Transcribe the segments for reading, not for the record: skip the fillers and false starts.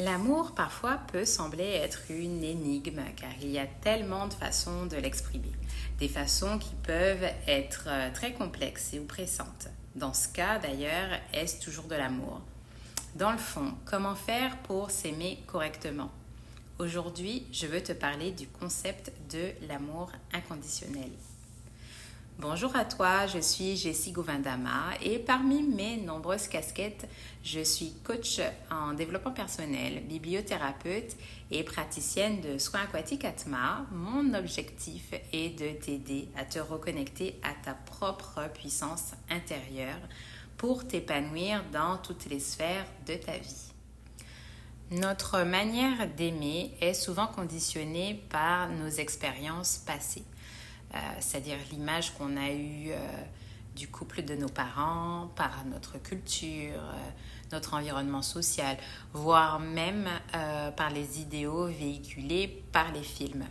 L'amour parfois peut sembler être une énigme car il y a tellement de façons de l'exprimer. Des façons qui peuvent être très complexes et oppressantes. Dans ce cas d'ailleurs, est-ce toujours de l'amour? Dans le fond, comment faire pour s'aimer correctement? Aujourd'hui, je veux te parler du concept de l'amour inconditionnel. Bonjour à toi, je suis Jessie Govindama et parmi mes nombreuses casquettes, je suis coach en développement personnel, bibliothérapeute et praticienne de soins aquatiques Atma. Mon objectif est de t'aider à te reconnecter à ta propre puissance intérieure pour t'épanouir dans toutes les sphères de ta vie. Notre manière d'aimer est souvent conditionnée par nos expériences passées. C'est-à-dire l'image qu'on a eue du couple de nos parents, par notre culture, notre environnement social, voire même par les idéaux véhiculés par les films.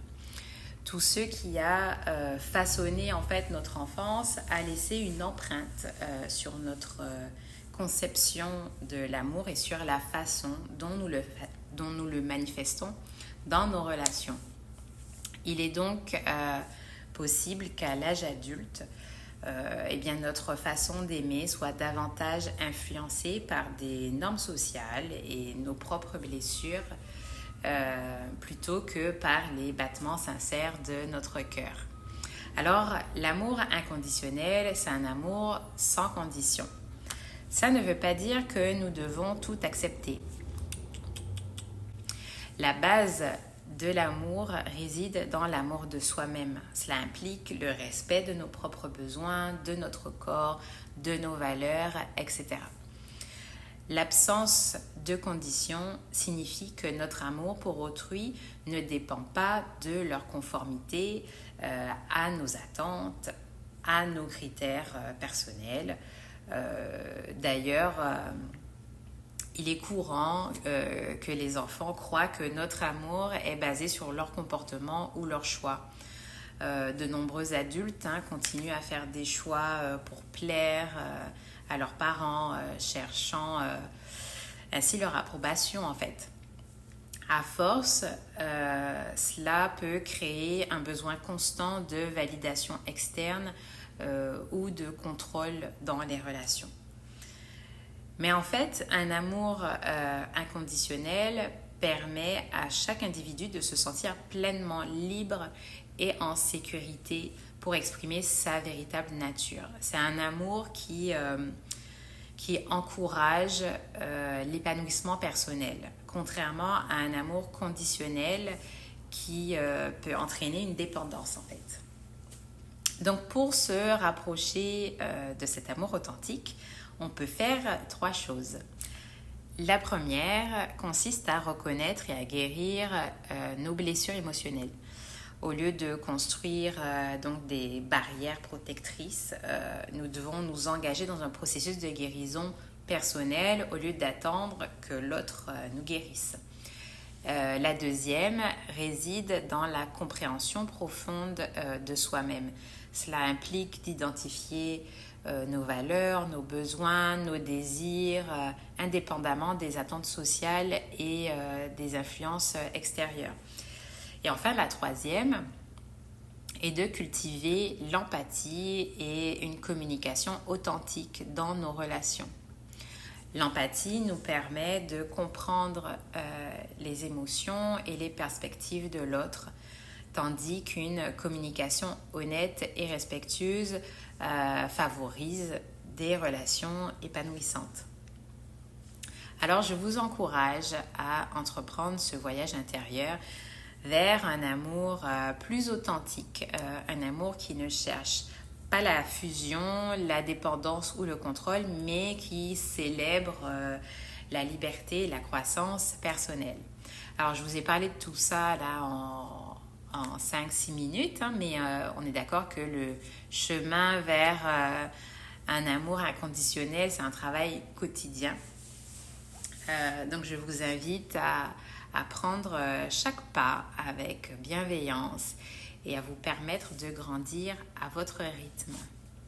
Tout ce qui a façonné en fait notre enfance a laissé une empreinte sur notre conception de l'amour et sur la façon dont nous le manifestons dans nos relations. Il est donc possible qu'à l'âge adulte, notre façon d'aimer soit davantage influencée par des normes sociales et nos propres blessures plutôt que par les battements sincères de notre cœur. Alors, l'amour inconditionnel, c'est un amour sans condition. Ça ne veut pas dire que nous devons tout accepter. La base de l'amour réside dans l'amour de soi-même. Cela implique le respect de nos propres besoins, de notre corps, de nos valeurs, etc. L'absence de conditions signifie que notre amour pour autrui ne dépend pas de leur conformité à nos attentes, à nos critères personnels. D'ailleurs, il est courant que les enfants croient que notre amour est basé sur leur comportement ou leur choix. De nombreux adultes continuent à faire des choix pour plaire à leurs parents, cherchant ainsi leur approbation en fait. À force, cela peut créer un besoin constant de validation externe ou de contrôle dans les relations. Mais en fait, un amour inconditionnel permet à chaque individu de se sentir pleinement libre et en sécurité pour exprimer sa véritable nature. C'est un amour qui encourage l'épanouissement personnel, contrairement à un amour conditionnel qui peut entraîner une dépendance en fait. Donc pour se rapprocher de cet amour authentique, on peut faire 3 choses. La première consiste à reconnaître et à guérir nos blessures émotionnelles. Au lieu de construire donc des barrières protectrices, nous devons nous engager dans un processus de guérison personnelle au lieu d'attendre que l'autre nous guérisse. La deuxième réside dans la compréhension profonde de soi-même. Cela implique d'identifier nos valeurs, nos besoins, nos désirs, indépendamment des attentes sociales et des influences extérieures. Et enfin, la troisième est de cultiver l'empathie et une communication authentique dans nos relations. L'empathie nous permet de comprendre les émotions et les perspectives de l'autre, tandis qu'une communication honnête et respectueuse favorise des relations épanouissantes. Alors, je vous encourage à entreprendre ce voyage intérieur vers un amour plus authentique, un amour qui ne cherche pas la fusion, la dépendance ou le contrôle, mais qui célèbre la liberté et la croissance personnelle. Alors, je vous ai parlé de tout ça là en 5-6 minutes, mais on est d'accord que le chemin vers un amour inconditionnel, c'est un travail quotidien. Donc je vous invite à prendre chaque pas avec bienveillance et à vous permettre de grandir à votre rythme.